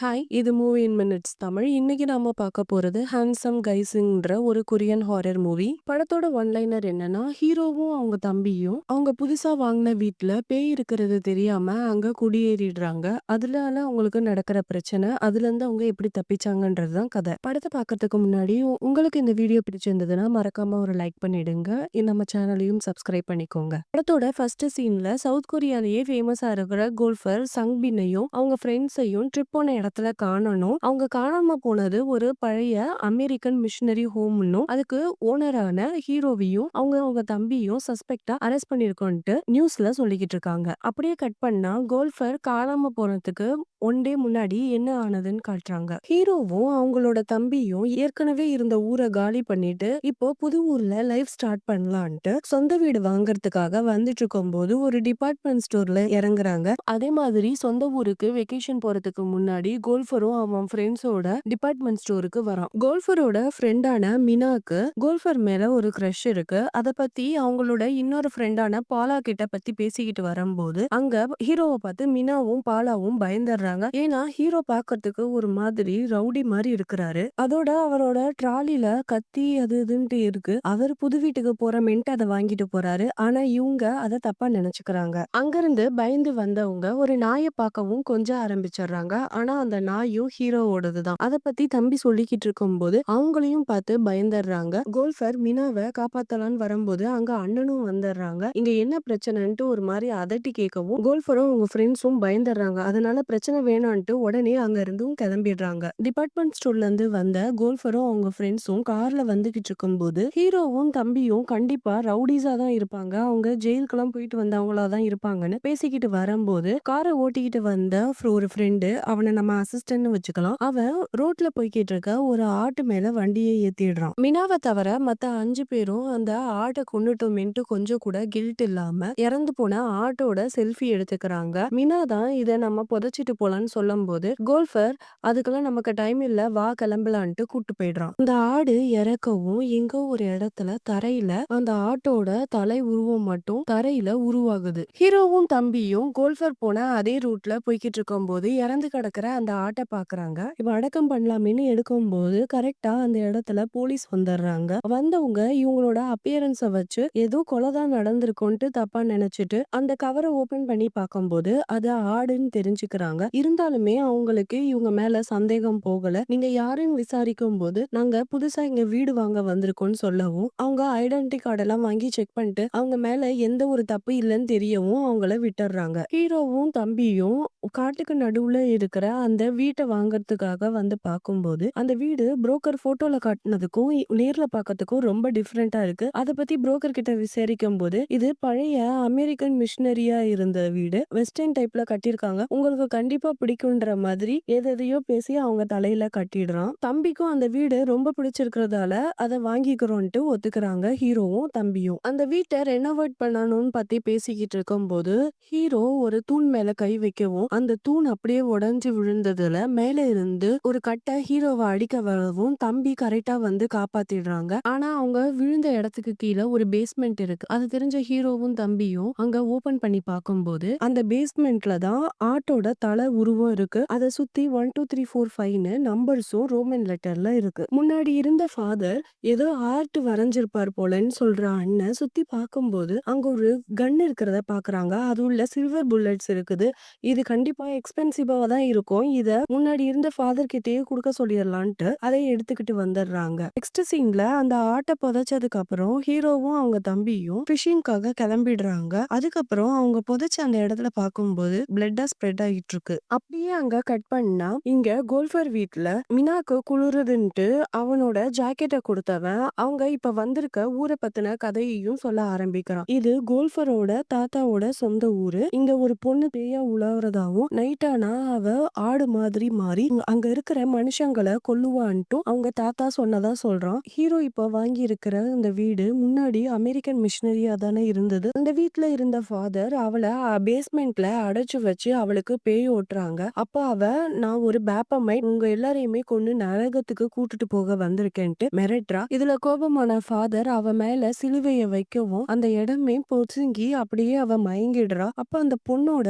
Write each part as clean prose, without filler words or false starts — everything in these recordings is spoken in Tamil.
ஹாய்! இது மூவி இன் மினிட்ஸ் தமிழ். இன்னைக்கு நாம பார்க்க போறது ஹேண்ட்சம் கைஸ்ன்ற ஒரு கொரியன் ஹாரர் மூவி. படத்தோட ஒன்லைனர் என்னன்னா, ஹீரோவும் அவங்க தம்பியும் அவங்க புதுசா வாங்குன வீட்ல பேய் இருக்கிறது தெரியாம அங்க குடியேறிடுறாங்க. அதனால அவங்களுக்கு நடக்கிற பிரச்சனை, அதுலருந்து அவங்க எப்படி தப்பிச்சாங்கன்றது தான் கதை. படத்த பார்க்கறதுக்கு முன்னாடி உங்களுக்கு இந்த வீடியோ பிடிச்சிருந்ததுன்னா மறக்காம ஒரு லைக் பண்ணிடுங்க. நம்ம சேனலையும் சப்ஸ்கிரைப் பண்ணிக்கோங்க. படத்தோட ஃபர்ஸ்ட் சீன்ல சவுத் கொரியாலயே ஃபேமஸா இருக்கிற கோல்ஃபர் சங் பின்னையும் அவங்க ஃப்ரெண்ட்ஸையும் ட்ரிப் போன இடத்துல காணணும். அவங்க காணாம போனது ஒரு பழைய அமெரிக்கன் மிஷனரி ஹோம்னும் அதுக்கு ஓனரான ஹீரோவையும் அவங்க தம்பியும் சஸ்பெக்டா அரெஸ்ட் பண்ணிருக்கோன்ட்டு நியூஸ்ல சொல்லிக்கிட்டு இருக்காங்க. அப்படியே கட் பண்ணா கோல்ஃபர் காணாம போனதுக்கு ஒன் டே முன்னாடி என்ன ஆனதுன்னு காட்டுறாங்க. ஹீரோவும் அவங்களோட தம்பியும் ஏற்கனவே இருந்த ஊரை காலி பண்ணிட்டு இப்போ புது ஊர்ல லைஃப் ஸ்டார்ட் பண்ணலான்ட்டு சொந்த வீடு வாங்குறதுக்காக வந்துட்டு இருக்கும் போது ஒரு டிபார்ட்மெண்ட் ஸ்டோர்ல இறங்குறாங்க. அதே மாதிரி சொந்த ஊருக்கு வெக்கேஷன் போறதுக்கு முன்னாடி கோல்ஃபரும் அவன் ஃப்ரெண்ட்ஸோட டிபார்ட்மெண்ட் ஸ்டோருக்கு வரான். கோல்ஃபரோட ஃப்ரெண்டான மினாக்கு கோல்ஃபர் மேல ஒரு கிரஷ் இருக்கு. அத பத்தி அவங்களோட இன்னொரு ஃப்ரெண்டான பாலா கிட்ட பத்தி பேசிக்கிட்டு வரும்போது அங்க ஹீரோவை பார்த்து மினாவும் பாலாவும் பயந்துடுறாங்க. ஏன்னா ஹீரோ பாக்கிறதுக்கு ஒரு மாதிரி ரவுடி மாதிரி இருக்கிறாரு. அதோட அவரோட ட்ராலில கத்தி அது இதுன்ட்டு இருக்கு. அவர் புது வீட்டுக்கு போற மென்ட் அதை வாங்கிட்டு போறாரு. ஆனா இவங்க அதை தப்பா நினைச்சுக்கிறாங்க. அங்கிருந்து பயந்து வந்தவங்க ஒரு நாயை பார்க்கவும் கொஞ்சம் ஆரம்பிச்சிடுறாங்க. ஆனா அந்த நாயும் ஹீரோவோடது தான். அதை பத்தி தம்பி சொல்லிக்கிட்டு இருக்கும்போது அவங்களையும் பார்த்து பயந்துடுறாங்க. கோல்ஃபர் மினாவை காப்பாத்தலான்னு வரும்போது அங்க அண்ணனும் வந்துடுறாங்க. இங்க என்ன பிரச்சனைன்ட்டு ஒரு மாதிரி அதட்டி கேட்கவும் கோல்ஃபரும் அவங்க ஃப்ரெண்ட்ஸும் பயந்துடுறாங்க. அதனால பிரச்சனை வேணான்ட்டு உடனே அங்க இருந்தும் கிளம்பிடுறாங்க. டிபார்ட்மெண்ட் ஸ்டோர்ல இருந்து வந்த கோல்ஃபரும் அவங்க ஃப்ரெண்ட்ஸும் கார்ல வந்துகிட்டு இருக்கும்போது ஹீரோவும் தம்பியும் கண்டிப்பா ரவுடிஸா தான் இருப்பாங்க. அவங்க ஜெயிலுக்கெல்லாம் போயிட்டு வந்தவங்களா தான் இருப்பாங்கன்னு பேசிக்கிட்டு வரும்போது காரை ஓட்டிக்கிட்டு வந்த ஒரு ஃப்ரெண்டு, அவனை நம்ம அசிஸ்டன்ட்னு வச்சுக்கலாம். அவன் ரோட்ல போய்கிட்டு இருக்க ஒரு ஆட்டு மேல வண்டியை ஏத்திடுறான். மினாவை தவிர மத்த 5 பேரும் அந்த ஆட்டை கொன்னுட்டோமேன்ட்டு கொஞ்சம் கூட கில்ட் இல்லாம இறந்து போன ஆட்டோட செல்ஃபி எடுத்துக்கிறாங்க. மினா தான் இதை நம்ம புதைச்சிட்டு போலான்னு சொல்லும் போது கோல்ஃபர் அதுக்கெல்லாம் நமக்கு டைம் இல்ல, வா கிளம்பலான்ட்டு கூட்டு போயிடுறான். அந்த ஆடு இறக்கவும் எங்கோ ஒரு இடத்துல தரையில அந்த ஆட்டோட தலை உருவம் மட்டும் தரையில உருவாகுது. ஹீரோவும் தம்பியும் கோல்ஃபர் போன அதே ரூட்ல போய்கிட்டு இருக்கும் போது இறந்து கிடக்குற அந்த ஆட்டை பாக்குறாங்க. இப்ப அடக்கம் பண்ணலாமேன்னு எடுக்கும் போது கரெக்டா அந்த இடத்துல போலீஸ் வந்துடுறாங்க. வந்தவங்க இவங்களோட அப்பியரன்ஸ வச்சு ஏதோ கொலைதான் நடந்திருக்கும்ட்டு தப்பா நினைச்சிட்டு அந்த கவரை ஓபன் பண்ணி பார்க்கும்போது அது ஆடுன்னு தெரிஞ்சுக்கிறாங்க. இருந்தாலுமே அவங்களுக்கு இவங்க மேல சந்தேகம் போகல. நீங்க யாருன்னு விசாரிக்கும் போது நாங்க புதுசா இங்க வீடு வாங்க வந்திருக்கோம்னு சொல்லவும் அவங்க ஐடென்டி கார்டு எல்லாம் வாங்கி செக் பண்ணிட்டு அவங்க மேல எந்த ஒரு தப்பு இல்லைன்னு தெரியவும் அவங்கள விட்டுறாங்க. ஹீரோவும் தம்பியும் காட்டுக்கு நடுவுல இருக்கிற அந்த வீட்டை வாங்கறதுக்காக வந்து பார்க்கும்போது அந்த வீடு புரோக்கர் போட்டோல காட்டினதுக்கும் நேர்ல பார்க்கறதுக்கும் ரொம்ப டிஃப்ரெண்டா இருக்கு. அதை பத்தி புரோக்கர் கிட்ட விசாரிக்கும் போது இது பழைய அமெரிக்கன் மிஷினரியா இருந்த வீடு, வெஸ்டர்ன் டைப்ல கட்டியிருக்காங்க, உங்களுக்கு கண்டிப்பா பிடிக்கும்ன்ற மாதிரி எதையோ பேசி அவங்க தலையில கட்டிடுறான். தம்பிக்கும் அந்த வீடு ரொம்ப பிடிச்சிருக்கிறதால அதை வாங்கிக்கிறோன்ட்டு ஒத்துக்கிறாங்க ஹீரோவும் தம்பியும். அந்த வீட்டை ரெனோவேட் பண்ணணும்னு பத்தி பேசிக்கிட்டு இருக்கும் போது ஹீரோ ஒரு தூண் மேல கை வைக்கவும் அந்த தூண் அப்படியே உடைஞ்சு விழுந்ததுல மேல இருந்து ஒரு கட்டை ஹீரோவை அடிக்க வரவும் தம்பி கரெக்டா வந்து காப்பாத்திடுறாங்க. ஆனா அவங்க விழுந்த இடத்துக்கு கீழே ஒரு பேஸ்மெண்ட் இருக்கு. அது தெரிஞ்ச ஹீரோவும் தம்பியும் அங்க ஓபன் பண்ணி பார்க்கும்போது அந்த பேஸ்மெண்ட்ல தான் ஆட்டோட தலை உருவம் இருக்கு. அதை சுத்தி 1 2 3 4 5ன்னு நம்பர்ஸும் ரோமன் லெட்டர்ல இருக்கு. முன்னாடி இருந்த ஃபாதர் ஏதோ ஆர்ட் வரைஞ்சிருப்பார் போலன்னு சொல்ற அண்ணன் சுத்தி பார்க்கும்போது அங்க ஒரு கன் இருக்கிறத பாக்குறாங்க. அது உள்ள சில்வர் புல்லட்ஸ் இருக்குது. இது கண்டிப்பா எக்ஸ்பென்சிவா தான் இருக்கும். இத முன்னாடி இருந்த ஃபாதர் கிட்டயே கொடுக்க சொல்லிடலான்ட்டு அதை எடுத்துக்கிட்டு வந்துடுறாங்க. நெக்ஸ்ட் சீன்ல அந்த ஆட்டை புதைச்சதுக்கு அப்புறம் ஹீரோவும் அவங்க தம்பியும் ஃபிஷிங்காக கிளம்பிடுறாங்க. அதுக்கப்புறம் அவங்க புதைச்ச அந்த இடத்துல பார்க்கும்போது பிளட்டா ஸ்ப்ரெட் ஆகிட்டு இருக்கு. அப்படியே அங்க கட் பண்ணா இங்க கோல்ஃபர் வீட்ல மினாக்கு குளிருதுன்ட்டு அவனோட ஜாக்கெட்டை கொடுத்தவன் அவங்க இப்ப வந்திருக்க ஊரை பத்தின கதையையும் சொல்ல ஆரம்பிக்கிறான். இது கோல்ஃபரோட தாத்தாவோட சொந்த ஊரு. இங்க ஒரு பொண்ணு பேயா உலாவுறதாவும் நைட் ஆனா அவ ஆடு மாதிரி மாறி அங்க இருக்கிற மனுஷங்களை கொல்லுவான்ட்டும் அவங்க தாத்தா சொன்னதா சொல்றான். ஹீரோ இப்ப வாங்கி இருக்கிற இந்த வீடு முன்னாடி அமெரிக்கன் மிஷினரியா தானே இருந்தது. அந்த வீட்ல இருந்த ஃபாதர் அவளை பேஸ்மெண்ட்ல அடைச்சு வச்சு அவளுக்கு பேய் ஓட்டுறாங்க. அப்ப அவ நான் ஒரு பேப்பமைட் உங்க எல்லாரையுமே கொண்டு நரகத்துக்கு கூட்டிட்டு போக வந்திருக்கேன்ட்டு மிரட்டுறா. இதுல கோபமான ஃபாதர் அவ மேல சிலுவைய வைக்கவும் அந்த இடமே பொசுங்கி அப்படியே அவ மயங்கிடுறா. அப்ப அந்த பொண்ணோட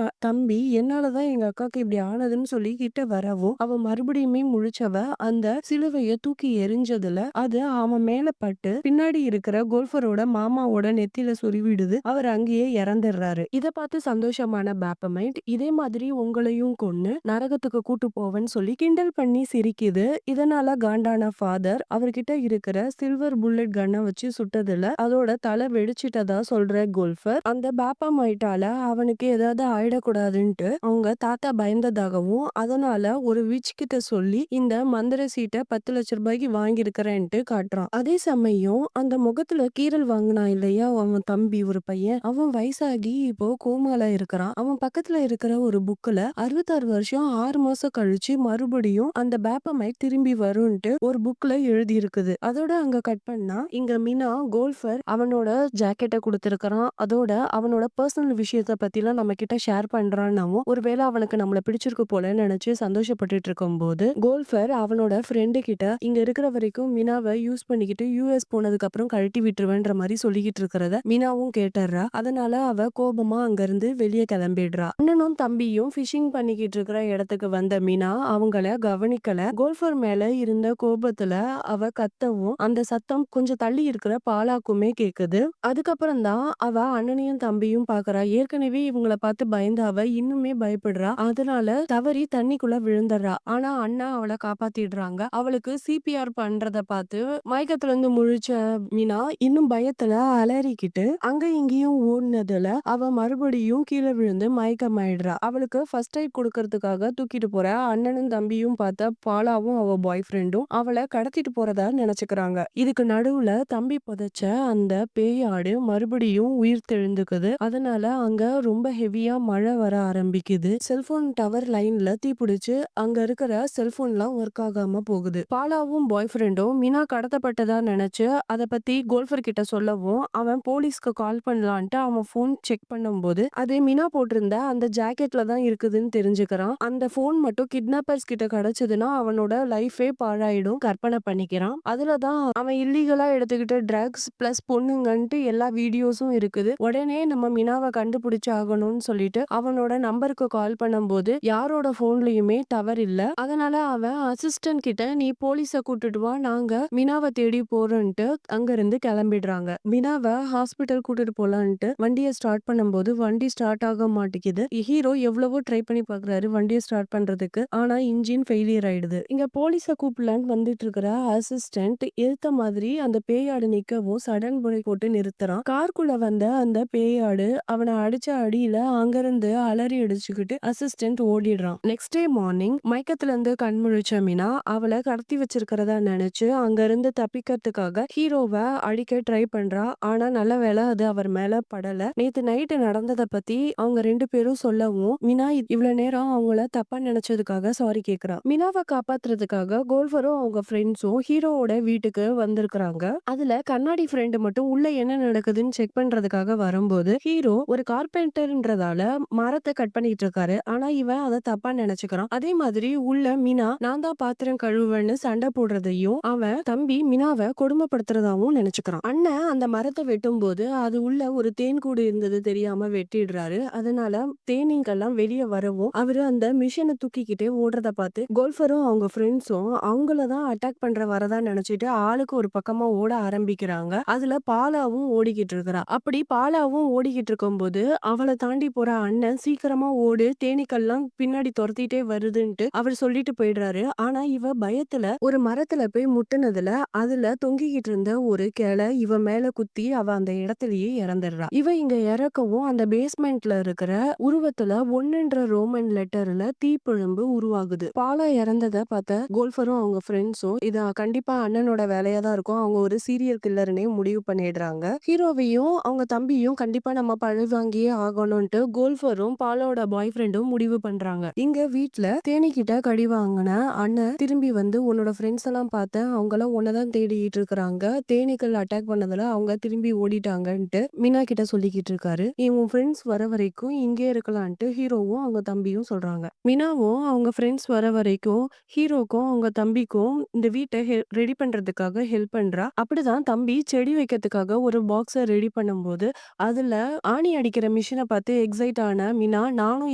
தம்பி என்னாலதான் எங்க அக்காக்கு இப்படி ஆனதுன்னு சொல்லி கிட்ட வரவும் அவ மறுபடியுமே முழிச்சவ அந்த சிலுவைய தூக்கி எறிஞ்சதுல அது அவன் மேல பட்டு பின்னாடி இருக்கிற கோல்ஃபரோட மாமாவோட நெத்தியில சொருவிடுது. அவர் அங்கேயே இறந்துடுறாரு. இத பார்த்து சந்தோஷமான பேப்பமைட் இதே மாதிரி உங்களையும் கொன்னு நரகத்துக்கு கூட்டு போவேன்னு சொல்லி கிண்டல் பண்ணி சிரிக்குது. இதனால காண்டான ஃபாதர் அவர்கிட்ட இருக்கிற சில்வர் புல்லட் கன்னை வச்சு சுட்டதுல அதோட தலை வெடிச்சிட்டதா சொல்ற கோல்ஃபர் அந்த பேப்பமைட்டால அவனுக்கு ஏதாவது ஆயிடக்கூடாதுன்ட்டு அவங்க தாத்தா பயந்ததாகவும் அதனால ஒரு விச் கிட்ட சொல்லி இந்த மந்திர சீட்டை 10 லட்சம் ரூபாய்க்கு வாங்கியிருக்கிறேன்ட்டு காட்டுறான். அதே சமயம் அந்த முகத்துல கீறல் வாங்கினான் இல்லையா அவன் தம்பி ஒரு பையன், அவன் வயசாகி இப்போ கோமால இருக்கிறான். அவன் பக்கத்துல இருக்கிற ஒரு புக்ல 66 வருஷம் 6 மாசம் கழிச்சு மறுபடியும் அந்த பேப்பமைட் திரும்பி வரும்ன்ட்டு ஒரு புக்ல எழுதி இருக்குது. அதோட அங்க கட் பண்ணா இங்க மினா கோல்ஃபர் அவனோட ஜாக்கெட்டை கொடுத்திருக்கிறான். அதோட அவனோட பர்சனல் விஷயத்த பத்திலாம் நம்ம கிட்ட ஷேர் பண்றான்னாவும் ஒருவேளை அவனுக்கு நம்மள பிடிச்சிருக்கு போலன்னு நினைச்சு சந்தோஷப்பட்டுட்டு இருக்கும் போது கோல்ஃபர் அவனோட ஃப்ரெண்டு கிட்ட இங்க இருக்கிற வரைக்கும் மினாவை யூஸ் பண்ணிக்கிட்டு யூஎஸ் போனதுக்கு அப்புறம் கழட்டி விட்டுருவேன்ற மாதிரி சொல்லிக்கிட்டு இருக்கிறத மினாவும் கேட்டுறா. அதனால அவ கோபமா அங்க இருந்து வெளியே கிளம்பிடுறா. அண்ணனும் தம்பியும் ஃபிஷிங் பண்ணிக்கிட்டு இருக்கிற இடத்துக்கு வந்த மினா அவங்கள கவனிக்கல. கோல்ஃபர் மேல இருந்த கோபத்துல அவ கத்தவும் அந்த சத்தம் கொஞ்சம் தள்ளி இருக்கிற பாலாக்குமே கேக்குது. அதுக்கப்புறம் தான் அவ அண்ணனையும் தம்பியும் பாக்குறா. ஏற்கனவே இவங்கள பார்த்து பயந்த அவ இன்னுமே பயப்படுறா. அதனால தவறி தண்ணிக்குள்ள விழுந்துடுறா. ஆனா அண்ணா அவளை காப்பாத்திடுறாங்க. அவளுக்கு சிபிஆர் பண்றத பார்த்து மயக்கத்துல இருந்து முழிச்ச மீனா இன்னும் பயத்துல அலறிக்கிட்டு அங்க இங்கேயும் ஓடுனதுல அவ மறுபடியும் கீழே விழுந்து மயக்கமாயிடுறா. அவளுக்கு ஃபர்ஸ்ட் எய்ட் கொடுக்கறதுக்காக தூக்கிட்டு போற அண்ணனும் தம்பியும் பார்த்த பாலாவும் அவ பாய் ஃப்ரெண்டும் அவளை கடத்திட்டு போறதா நினைச்சுக்கிறாங்க. இதுக்கு நடுவுல தம்பி புதைச்ச அந்த பேயாடு மறுபடியும் உயிர் தெழுந்துக்குது. அதனால அங்க ரொம்ப ஹெவியா மழை வர ஆரம்பிக்குது. செல்போன் டவர் லைன்ல தீப்பிடிச்சு அங்க இருக்கிற செல்போன்லாம் ஒர்க் ஆகாம போகுது. பாலாவும் பாய் ஃப்ரெண்டும் மீனா கடத்தப்பட்டதா நினைச்சு அதை பத்தி கோல்ஃபர் கிட்ட சொல்லவும் அவன் போலீஸ்க்கு கால் பண்ணலான்ட்டு அவன் போன் செக் பண்ணும்போது அது மீனா போட்டிருந்த அந்த ஜாக்கெட்ல தான் இருக்குதுன்னு தெரிஞ்சுக்கிறான். அந்த போன் மட்டும் கிட்னாப்பர்ஸ் கிட்ட கிடைச்சதுன்னா அவனோட லைஃபே பாழாயிடும் கற்பனை பண்ணிக்கிறான். அதுலதான் அவன் இல்லீகலா எடுத்துக்கிட்ட ட்ரக்ஸ் பிளஸ் பொண்ணுங்கன்ட்டு எல்லா வீடியோஸும் இருக்குது. உடனே நம்ம மினாவை கண்டுபிடிச்சு ஆகணும்னு சொல்லிட்டு அவனோட நம்பருக்கு கால் பண்ணும்போது யாரோட போன்லயுமே டவர் இல்ல. அதனால அவன் அசிஸ்டன்ட் கிட்ட நீ போலீஸ கூட்டிட்டு வா நாங்க மினாவை தேடி போறோம்ட்டு அங்க இருந்து கிளம்பிடுறாங்க. மினாவை ஹாஸ்பிட்டல் கூட்டிட்டு போலான்ட்டு வண்டியை ஸ்டார்ட் பண்ணும்போது வண்டி ஸ்டார்ட் ஆக மாட்டேங்குது. ஹீரோ எவ்வளவோ ட்ரை பண்ணி பாக்குறாரு வண்டியை ஸ்டார்ட் பண்றதுக்கு. ஆனா இன்ஜின் ஃபெயிலியர் ஆயிடுது. இங்க போலீஸ கூப்பிடலான்னு வந்துட்டு இருக்கிற அசிஸ்டன்ட் எடுத்த மாதிரி அந்த பேயாடு நிக்கவும் சடன் பிரேக் போட்டு நிறுத்துறான். கார்க்குள்ள வந்த அந்த பேயாடு அவனை அடிச்ச அடியில அங்கிருந்து அலறி அடிச்சுக்கிட்டு அசிஸ்டன்ட் ஓடிடுறான். நெக்ஸ்ட் டே மார்னிங் மயக்கத்துல இருந்து கண்முழிச்ச மீனா அவளை கடத்தி வச்சிருக்கிறதா நினைச்சு அங்க இருந்து தப்பிக்கிறதுக்காக ஹீரோவை அடிக்க ட்ரை பண்றா. ஆனா நல்ல வேளை அது அவர் மேல படல. நேத்து நைட்டு நடந்ததை பத்தி அவங்க 2 பேரும் சொல்லவும் மீனா இவ்வளவு நேரம் அவங்கள தப்பா நினைச்சதுக்காக சாரி கேக்குறா. மீனாவை காப்பாத்துறதுக்காக கோல்ஃபரும் அவங்க ஃப்ரெண்ட்ஸும் ஹீரோவோட வீட்டுக்கு வந்திருக்கிறாங்க. அதுல கண்ணாடி ஃப்ரெண்டு மட்டும் உள்ள என்ன நடக்குதுன்னு செக் பண்றதுக்காக வரும்போது ஹீரோ ஒரு கார்பெண்டர்ன்றதால மரத்தை கட் பண்ணிட்டு இருக்காரு. ஆனா இவன் அதை தப்பா நினைச்சுக்கிறான். அதே மாதிரி உள்ள மீனா நான் தான் பாத்திரம் கழுவுன்னு சண்டை போடுறதையும் அவன் தம்பி மினாவை கொடுமைப்படுத்துறதாவும் நினைச்சுக்கிறான். அண்ணன் அந்த மரத்தை வெட்டும் போது அது உள்ள ஒரு தேன் கூடு இருந்தது தெரியாம வெட்டிடுறாரு. அதனால தேனீங்கெல்லாம் வெளியே வரவும் அவரு அந்த மிஷினை தூக்கிக்கிட்டே ஓடுறத பார்த்து கோல்ஃபரும் அவங்க ஃப்ரெண்ட்ஸும் அவங்களதான் அட்டாக் பண்ற வரதா நினைச்சிட்டு ஆளுக்கு ஒரு பக்கமா ஓட ஆரம்பிக்கிறாங்க. அதுல பாலாவும் ஓடிக்கிட்டு இருக்கிறா. அப்படி பாலாவும் ஓடிக்கிட்டு இருக்கும் போது அவளை தாண்டி போற அண்ணன் சீக்கிரமா ஓடு தேனீக்கள்லாம் பின்னாடி துரத்திட்டே வருதுன்ட்டு அவர் சொல்லிட்டு போயிடுறாரு. ஆனா இவ பயத்துல ஒரு மரத்துல போய் முட்டுனதுல அதுல தொங்கிக்கிட்டு இருந்த ஒரு கிளை இவ மேல குத்தி அவ அந்த இடத்துலயே இறந்துடுறா. இவ இங்க இறக்கவும் அந்த பேஸ்மெண்ட்ல இருக்கிற உருவத்துல 1ன்ற ரோமன் லெட்டர்ல தீப்பிழம்பு உருவாகுது. பாலா இறந்ததை பார்த்த கோல்ஃபரும் அவங்க ஃப்ரெண்ட்ஸும் இத கண்டிப்பா அண்ணனோட வேலையா தான் இருக்கும். அவங்க ஒரு சீரியல் கில்லர்னே முடிவு பண்ணிடுறாங்க. ஹீரோவையும் அவங்க தம்பியும் கண்டிப்பா நம்ம பழி வாங்கியே ஆகணும்ட்டு கோல்ஃபரும் பாலோட பாய் ஃப்ரெண்டும் முடிவு பண்றாங்க. இங்க வீட்டுல தேனிக்கிட்ட கடி வாங்கின அண்ணன் திரும்பி வந்து உன்னோட ஃப்ரெண்ட்ஸ் எல்லாம் பார்த்தேன் அவங்களாம் உன்னதான் தேடிட்டு இருக்கிறாங்க. தேனீக்கள் அட்டாக் பண்ணதுல அவங்க திரும்பி ஓடிட்டாங்கன்ட்டு மீனா கிட்ட சொல்லிக்கிட்டு இருக்காரு. உன் ஃப்ரெண்ட்ஸ் வர வரைக்கும் இங்கே இருக்கலான்ட்டு ஹீரோவும் அவங்க தம்பியும் சொல்றாங்க. மீனாவும் அவங்க ஃப்ரெண்ட்ஸ் வர வரைக்கும் ஹீரோக்கும் அவங்க தம்பிக்கும் இந்த வீட்டை ரெடி பண்றதுக்காக ஹெல்ப் பண்றா. அப்படிதான் தம்பி செடி வைக்கிறதுக்காக ஒரு பாக்ஸை ரெடி பண்ணும்போது அதுல ஆணி அடிக்கிற மிஷினை பார்த்து எக்ஸைட் ஆன மீனா நானும்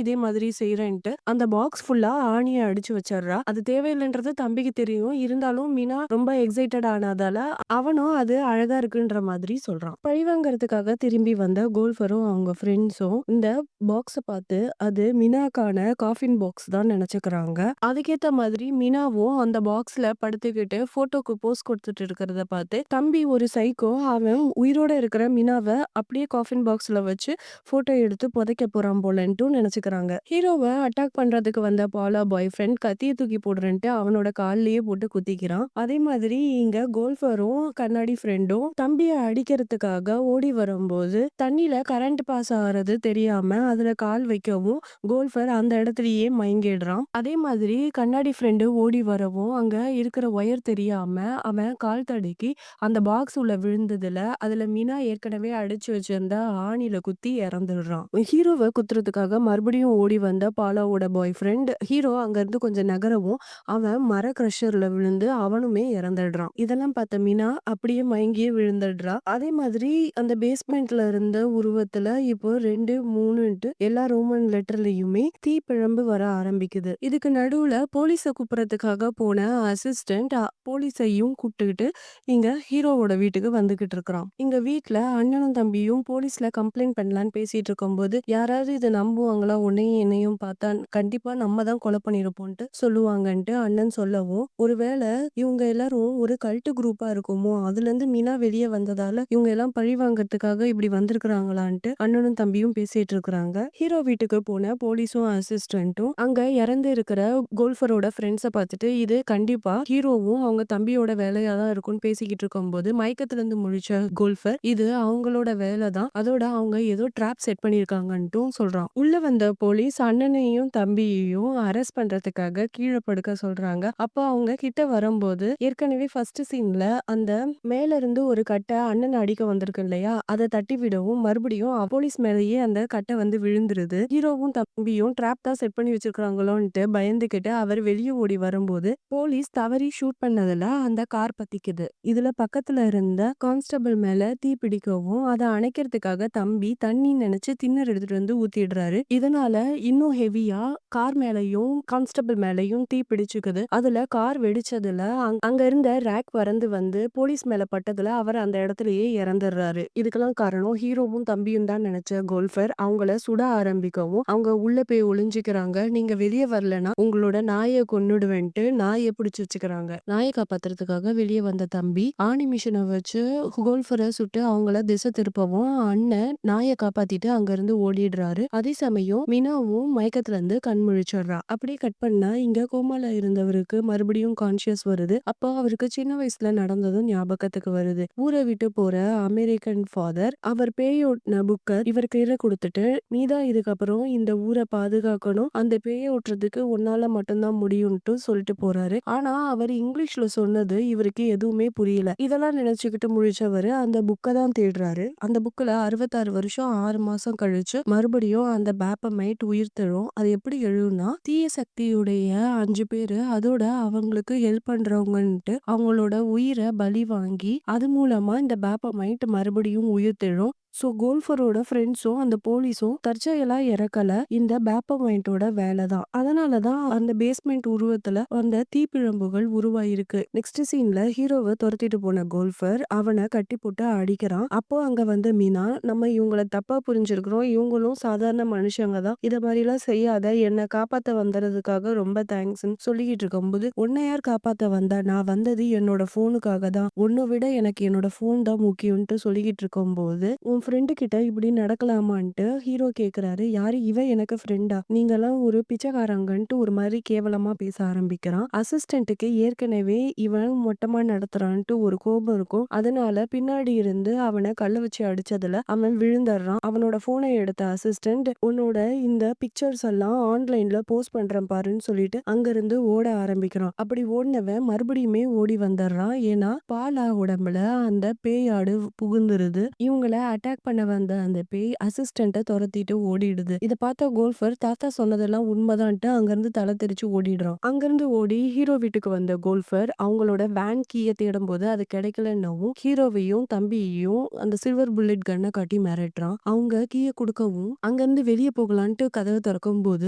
இதே மாதிரி செய்யறேன்ட்டு அந்த பாக்ஸ் ஃபுல்லா ஆணிய அடிச்சு வச்சிடுறா. அது தேவையில்லைன்றது தம்பிக்கு தெரியும். இருந்தாலும் மீனா ரொம்ப எக்ஸைட்டட் ஆனதால அவனும் அது அழகா இருக்குன்ற மாதிரி சொல்றான். பழிவாங்கறதுக்காக திரும்பி வந்த கோல்ஃபரும் அவங்க ஃப்ரெண்ட்ஸும் இந்த பாக்ஸ பார்த்து அது மீனாக்கான காஃபின் பாக்ஸ் தான் நினைச்சுக்கிறாங்க. அதுக்கேத்த மாதிரி மீனாவும் அந்த பாக்ஸ்ல படுத்துக்கிட்டு போட்டோக்கு போஸ் கொடுத்துட்டு இருக்கிறத பார்த்து தம்பி ஒரு சைக்கோ அவன் உயிரோட இருக்கிற மீனாவ அப்படியே காஃபின் பாக்ஸ்ல வச்சு போட்டோ எடுத்து புதைக்க போறான் போலன்ட்டு நினைச்சுக்கிறாங்க. ஹீரோவை அட்டாக் பண்றதுக்கு வந்த பாலா பாய் ஃப்ரெண்ட் கத்திய தூக்கி போடுறேன்ட்டு அவனோட கால்லயே போட்டு குத்திக்கிறான். அதே மாதிரி இங்க கோல்ஃபரும் கண்ணாடி ஃப்ரெண்டும் தம்பிய அடிக்கிறதுக்காக ஓடி வரும்போது தண்ணியில கரண்ட் பாஸ் ஆகிறது தெரியாம அதுல கால் வைக்கவும் கோல்ஃபர் அந்த இடத்துலயே மயங்கிடுறான். அதே மாதிரி கண்ணாடி ஃப்ரெண்டு ஓடி வரவும் அங்க இருக்கிற ஒயர் தெரியாம அவன் கால் தடுக்கி அந்த பாக்ஸ் உள்ள விழுந்ததுல அதுல மீனா ஏற்கனவே அடிச்சு வச்சிருந்த ஆணில குத்தி இறந்துடுறான். ஹீரோவை குத்துறதுக்காக மறுபடியும் ஓடி வந்த பாலாவோட பாய் ஃப்ரெண்ட் ஹீரோ அங்க இருந்து கொஞ்சம் நகரவும் அவன் மர கிரஷர்ல விழுந்து அவனுமே இறந்துடுறான். இதெல்லாம் பார்த்த மீனா அப்படியே மயங்கியே விழுந்துடுறா. அதே மாதிரி அந்த பேஸ்மெண்ட்ல இருந்த உருவத்துல இப்போ 2, 3ன்ட்டு எல்லா ரோமன் லெட்டர்லயுமே தீப்பிழம்பு வர ஆரம்பிக்குது. இதுக்கு நடுவுல போலீஸ கூப்பிடறதுக்காக போன அசிஸ்டன்ட் போலீஸையும் கூப்பிட்டுக்கிட்டு இங்க ஹீரோவோட வீட்டுக்கு வந்துகிட்டு இருக்கிறான். இங்க வீட்ல அண்ணனும் தம்பியும் போலீஸ்ல கம்ப்ளைண்ட் பண்ணலான்னு பேசிட்டு இருக்கும்போது யாராவது இதை நம்புவாங்களா? உன்னையும் என்னையும் பார்த்தா கண்டிப்பா நம்ம தான் கொலை பண்ணிருப்போம்ட்டு சொல்லுவாங்கன்ட்டு அண்ணன் சொல்லவும் ஒருவேளை இவங்க எல்லாரும் ஒரு கல்ட்டு குரூப்பா இருக்குமோ, அதுல இருந்து மீனா வெளியே வந்ததால இவங்க எல்லாம் பழி வாங்கறதுக்காக இப்படி வந்திருக்கிறாங்களான்ட்டு அண்ணனும் தம்பியும் பேசிட்டு இருக்கிறாங்க. ஹீரோ வீட்டுக்கு போன போலீஸும் அசிஸ்டன்ட்டும் அங்க இறந்து இருக்கிற கோல்ஃபரோட ஃப்ரெண்ட்ஸை பார்த்துட்டு இது கண்டிப்பா ஹீரோவும் அவங்க தம்பியோட வேலையா தான் இருக்கும்னு பேசிக்கிட்டு இருக்கும்போது மயக்கத்துல இருந்து முழிச்ச கோல்ஃபர் இது அவங்களோட வேலை தான், அதோட அவங்க ஏதோ ட்ராப் செட் பண்ணிருக்காங்கன்ட்டும் சொல்றான். உள்ள வந்த போலீஸ் அண்ணனையும் தம்பியையும் அரெஸ்ட் பண்றதுக்காக கீழே படுக்க சொல்றாங்க. அப்போ அவங்க கிட்ட வரும்போது ஏற்கனவே ஃபர்ஸ்ட் சீன்ல அந்த மேல இருந்து ஒரு கட்டை அண்ணன் அடிக்க வந்திருக்கு இல்லையா, அதை தட்டி விடவும் மறுபடியும் போலீஸ் மேலேயே அந்த கட்டை வந்து விழுந்துருது. ஹீரோவும் தம்பியும் ட்ராப் தான் செட் பண்ணி வச்சிருக்காங்களோன்ட்டு பயந்துகிட்டு அவர் வெளியே ஓடி வரும்போது போலீஸ் தவறி ஷூட் பண்ணதுல அந்த கார் பத்திக்குது. இதுல பக்கத்துல இருந்த கான்ஸ்டபிள் மேல தீ பிடிக்கவும் அதை அணைக்கிறதுக்காக தம்பி தண்ணி நினைச்சு திண்ணர் எடுத்துட்டு வந்து ஊத்திடுறாரு. இதனால இன்னும் ஹெவியா கார் மேலயும் கான்ஸ்டபிள் மேலயும் தீ பிடிச்சுக்குது. அதுல கார் வெடிச்சதுல அங்க இருந்த ரேக் பறந்து வந்து போலீஸ் மேல பட்டதுல அவர் அந்த இடத்துலயே இறந்துடுறாரு. இதுக்கெல்லாம் காரணம் ஹீரோவும் தம்பியும் தான் நினைச்ச கோல்ஃபர் அவங்கள சுட ஆரம்பிக்கவும் அவங்க உள்ள போய் ஒளிஞ்சுக்கிறாங்க. நீங்க வெளியே வரலன்னா உங்களோட நாயை கொன்னுடுவேன்ட்டு நாயை பிடிச்சு வச்சுக்கிறாங்க. நாயை காப்பாத்துறதுக்காக வெளியே வந்த தம்பி ஆணி மிஷினை வச்சு கோல்ஃபரை சுட்டு அவங்கள திசை திருப்பவும் அண்ணன் நாயை காப்பாத்திட்டு அங்க இருந்து ஓடிடுறாரு. அதே சமயம் மீனாவும் மயக்கத்துல இருந்து கண் முழிச்சிடுறா. அப்படியே கட் பண்ணா இங்க கோமால இருந்தவருக்கு மறுபடியும் கான்சியஸ் வருது. அப்போ அவருக்கு சின்ன வயசுல நடந்ததும் ஞாபகத்துக்கு வருது. ஊரை விட்டு போற அமெரிக்கன் ஃபாதர் அவர் பேயோட்டின புக்க இவர் கையில கொடுத்துட்டு நீதான் இதுக்கப்புறம் இந்த ஊரை பாதுகாக்கணும், அந்த பேயை ஓட்டுறதுக்கு உன்னால மட்டும்தான் முடியும்ட்டு சொல்லிட்டு போறாரு. ஆனா அவர் இங்கிலீஷ்ல சொன்னது இவருக்கு எதுவுமே புரியல. இதெல்லாம் நினைச்சுக்கிட்டு முழிச்சவரு அந்த புக்கை தான் தேடுறாரு. அந்த புக்ல 66 வருஷம் 6 மாசம் கழிச்சு மறுபடியும் அந்த பேப்பமைட் உயிர் தழும். அது எப்படி எழுதுனா தீய சக்தியுடைய 5 பேரு அதோட அவங்களுக்கு ஹெல்ப் பண்றவங்கன்ட்டு அவங்களோட உயிரை பலி வாங்கி அது மூலமா இந்த பேப்பமைட் மறுபடியும் உயிர் தெழும். சோ கோல்ஃபரோட ஃப்ரெண்ட்ஸும் அந்த போலீஸும் தற்செயலா இறக்கல, இந்த பேப்பமைட்டோட வேலை தான். அதனாலதான் அந்த பேஸ்மெண்ட் உருவத்துல அந்த தீப்பிழம்புகள் உருவாயிருக்கு. நெக்ஸ்ட் சீன்ல ஹீரோவை துரத்திட்டு போன கோல்ஃபர் அவனை கட்டி போட்டு அடிக்கிறான். அப்போ அங்க வந்து மீனா நம்ம இவங்களை தப்பா புரிஞ்சிருக்கிறோம், இவங்களும் சாதாரண மனுஷங்க தான், இத மாதிரி எல்லாம் செய்யாத, என்னை காப்பாத்த வந்ததுக்காக ரொம்ப தேங்க்ஸ்ன்னு சொல்லிக்கிட்டு இருக்கும்போது உன்னை யார் காப்பாத்த வந்தா, நான் வந்தது என்னோட போனுக்காக தான், உன்னை விட எனக்கு என்னோட போன் தான் முக்கியம்ட்டு சொல்லிக்கிட்டு இருக்கும்போது உன் ஃப்ரெண்டு கிட்ட இப்படி நடக்கலாமான்ட்டு ஹீரோ கேக்குறாரு. யாரு இவன் எனக்கு ஃப்ரெண்டா, நீங்கெல்லாம் ஒரு பிச்சைக்காரங்கன்ட்டு ஒரு மாதிரி கேவலமா பேச ஆரம்பிக்கிறான். அசிஸ்டன்ட்டுக்கு ஏற்கனவே இவன் மொட்டமா நடத்துறான்ட்டு ஒரு கோபம் இருக்கும். அதனால பின்னாடி இருந்து அவனை கல்ல வச்சு அடிச்சதுல அவன் விழுந்துடுறான். அவனோட போனை எடுத்த அசிஸ்டன்ட் உன்னோட இந்த பிக்சர்ஸ் எல்லாம் ஆன்லைன்ல போஸ்ட் பண்றேன் பாருன்னு சொல்லிட்டு அங்க இருந்து ஓட ஆரம்பிக்கிறான். அப்படி ஓடினவன் மறுபடியுமே ஓடி வந்துடுறான். ஏன்னா பாலா உடம்புல அந்த பேயாடு புகுந்துருது. இவங்கள அட்டாக் அட்டாக் பண்ண வந்த அந்த பேய் அசிஸ்டண்ட்ட தொரத்திட்டு ஓடிடுது. இத பார்த்த கோல்ஃபர் தாத்தா சொன்னதெல்லாம் உண்மைதான்ட்டு அங்கிருந்து தல தெறிச்சு ஓடிடுறான். அங்கிருந்து ஓடி ஹீரோ வீட்டுக்கு வந்த கோல்ஃபர் அவங்களோட வேன் கீய தேடும்போது அது கிடைக்கலன்னவும் ஹீரோவையும் தம்பியையும் அந்த சில்வர் புல்லட் கன்ன காட்டி மிரட்டுறான். அவங்க கீய குடுக்கவும் அங்கிருந்து வெளிய போகலான்ட்டு கதவை திறக்கும்போது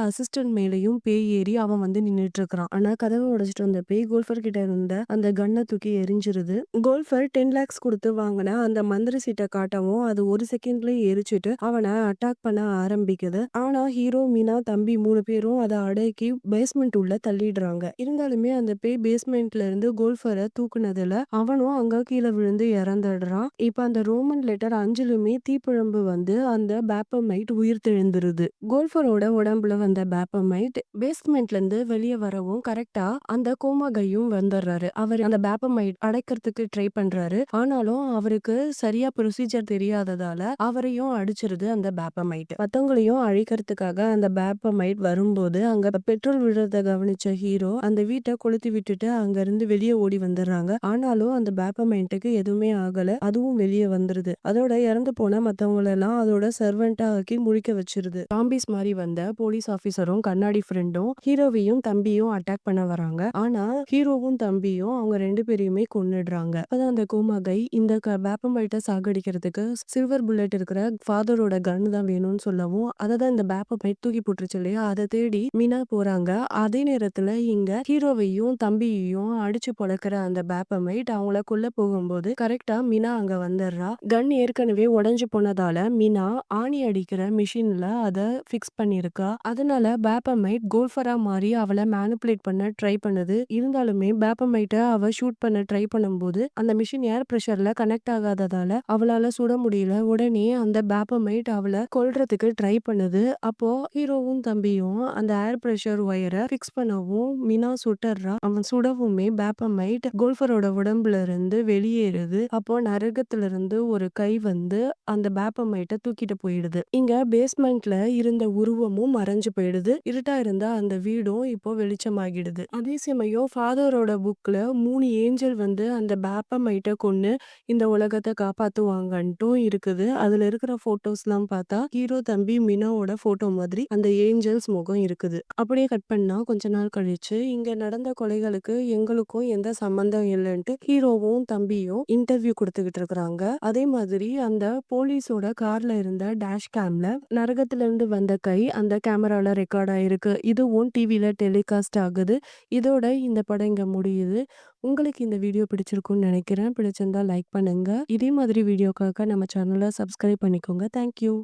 அசிஸ்டன்ட் மேலயும் பேய் ஏறி அவன் வந்து நின்னுட்டு இருக்கிறான். ஆனா கதவை உடைச்சிட்டு வந்த பேய் கோல்ஃபர் கிட்ட இருந்த அந்த கன்னை தூக்கி எரிஞ்சிருது. கோல்ஃபர் 10 lakhs கொடுத்து வாங்கின அந்த மந்திர சீட்டை காட்டவும் அது ஒரு செகண்ட்லயே எரிச்சிட்டு அவனை அட்டாக் பண்ண ஆரம்பிக்குது. ஆனா ஹீரோ, மீனா, தம்பி 3 பேரும் அதை அடக்கி பேஸ்மெண்ட் உள்ள தள்ளிடுறாங்க. இருந்தாலுமே அந்த பேய் பேஸ்மெண்ட்ல இருந்து கோல்ஃபரை தூக்குனதுல அவனும் அங்க கீழே விழுந்து இறந்துடுறான். இப்ப அந்த ரோமன் லெட்டர் 5லுமே தீப்பிழம்பு வந்து அந்த பேப்பமைட் உயிர் தெழுந்துருது. கோல்ஃபரோட உடம்புல வந்த பேப்பமைட் பேஸ்மெண்ட்ல இருந்து வெளியே வரவும் கரெக்டா அந்த கோமாகையும் வந்துடுறாரு. அவர் அந்த பேப்பமைட் அடைக்கிறதுக்கு ட்ரை பண்றாரு. ஆனாலும் அவருக்கு சரியா ப்ரொசீஜர் தெரியாததால அவரையும் அடிச்சிருது அந்த பேப்பமைட். மத்தவங்களையும் அழிக்கிறதுக்காக அந்த பேப்பமைட் வரும்போது அங்க பெட்ரோல் விழுறத கவனிச்ச ஹீரோ அந்த வீட்டை கொளுத்தி விட்டுட்டு அங்க இருந்து வெளியே ஓடி வந்துடுறாங்க. ஆனாலும் அந்த பேப்பமைட்டுக்கு எதுவுமே ஆகல. அதுவும் வெளியே வந்துருது. அதோட இறந்து போன மத்தவங்களெல்லாம் அதோட சர்வெண்டா ஆக்கி முழிக்க வச்சிருது. ஜாம்பிஸ் மாதிரி வந்த போலீஸ் ஆபீசரும் கண்ணாடி ஃப்ரெண்டும் ஹீரோவையும் தம்பியும் அட்டாக் பண்ண வராங்க. ஆனா ஹீரோவும் தம்பியும் அவங்க 2 பேரையுமே கொன்னுடுறாங்க. அப்பதான் அந்த கோமாகை இந்த பேப்பமைட்டை சாகடிக்கிறதுக்கு சில்வர் புல்லட் இருக்கிற ஃபாதரோட கன் தான் வேணும்னு சொல்லவும் அதை தான் இந்த பேப்பமைட் தூக்கி போட்டுருச்சு இல்லையா, அதை தேடி மீனா போறாங்க. அதே நேரத்துல இங்க ஹீரோவையும் தம்பியையும் அடிச்சு பொழக்கிற அந்த பேப்பமைட் அவங்கள கொல்ல போகும்போது கரெக்டா மீனா அங்க வந்துடுறா. கன் ஏற்கனவே உடைஞ்சு போனதால மீனா ஆணி அடிக்கிற மிஷின்ல அதை ஃபிக்ஸ் பண்ணிருக்கா. அதனால பேப்பமைட் கோல்ஃபரா மாறி அவளை மேனிபுலேட் பண்ண ட்ரை பண்ணுது. இருந்தாலுமே பேப்பமைட்டை அவ ஷூட் பண்ண ட்ரை பண்ணும்போது அந்த மிஷின் ஏர் பிரஷர்ல கனெக்ட் ஆகாததால அவளால சுட முடியல. உடனே அந்த பேப்பமைட் அவளை கொல்றதுக்கு ட்ரை பண்ணுது. அப்போ ஹீரோவும் தம்பியும் அந்த ஏர் பிரஷர் ஒயரை ஃபிக்ஸ் பண்ணவும் மீனா சுட்டுறா. அவன் சுடவுமே பேப்பமைட் கோல்ஃபரோட உடம்புல இருந்து வெளியேறுது. அப்போ நரகத்துல இருந்து ஒரு கை வந்து அந்த பேப்பமைட்டை தூக்கிட்டு போயிடுது. இங்க பேஸ்மெண்ட்ல இருந்த உருவமும் மறைஞ்சு போயிடுது. இருட்டா இருந்த அந்த வீடும் இப்போ வெளிச்சமாகிடுது. அதே சமயம் ஃபாதரோட புக்ல 3 ஏஞ்சல் வந்து அந்த பேப்பமைட்டை கொன்னு இந்த உலகத்தை காப்பாத்துவாங்கன்ட்டும் இருக்குது. அதுல இருக்கிற போட்டோஸ்லாம் பார்த்தா ஹீரோ, தம்பி, மீனாவோட போட்டோ மாதிரி அந்த ஏஞ்சல்ஸ் முகம் இருக்குது. அப்படியே கட் பண்ணா கொஞ்ச நாள் கழிச்சு இங்க நடந்த கொலைகளுக்கு எங்களுக்கும் எந்த சம்பந்தம் இல்லைன்ட்டு ஹீரோவும் தம்பியும் இன்டர்வியூ கொடுத்துக்கிட்டு இருக்கிறாங்க. அதே மாதிரி அந்த போலீஸோட கார்ல இருந்த டேஷ் கேம்ல நரகத்துல இருந்து வந்த கை அந்த கேமரால ரெக்கார்ட் ஆயிருக்கு. இதுவும் டிவில டெலிகாஸ்ட் ஆகுது. இதோட இந்த படம் இங்க முடியுது. உங்களுக்கு இந்த வீடியோ பிடிச்சிருக்கும்னு நினைக்கிறேன். பிடிச்சிருந்தா லைக் பண்ணுங்க. இதே மாதிரி வீடியோக்காக நம்ம சேனலை சப்ஸ்கிரைப் பண்ணிக்கோங்க. தேங்க்யூ.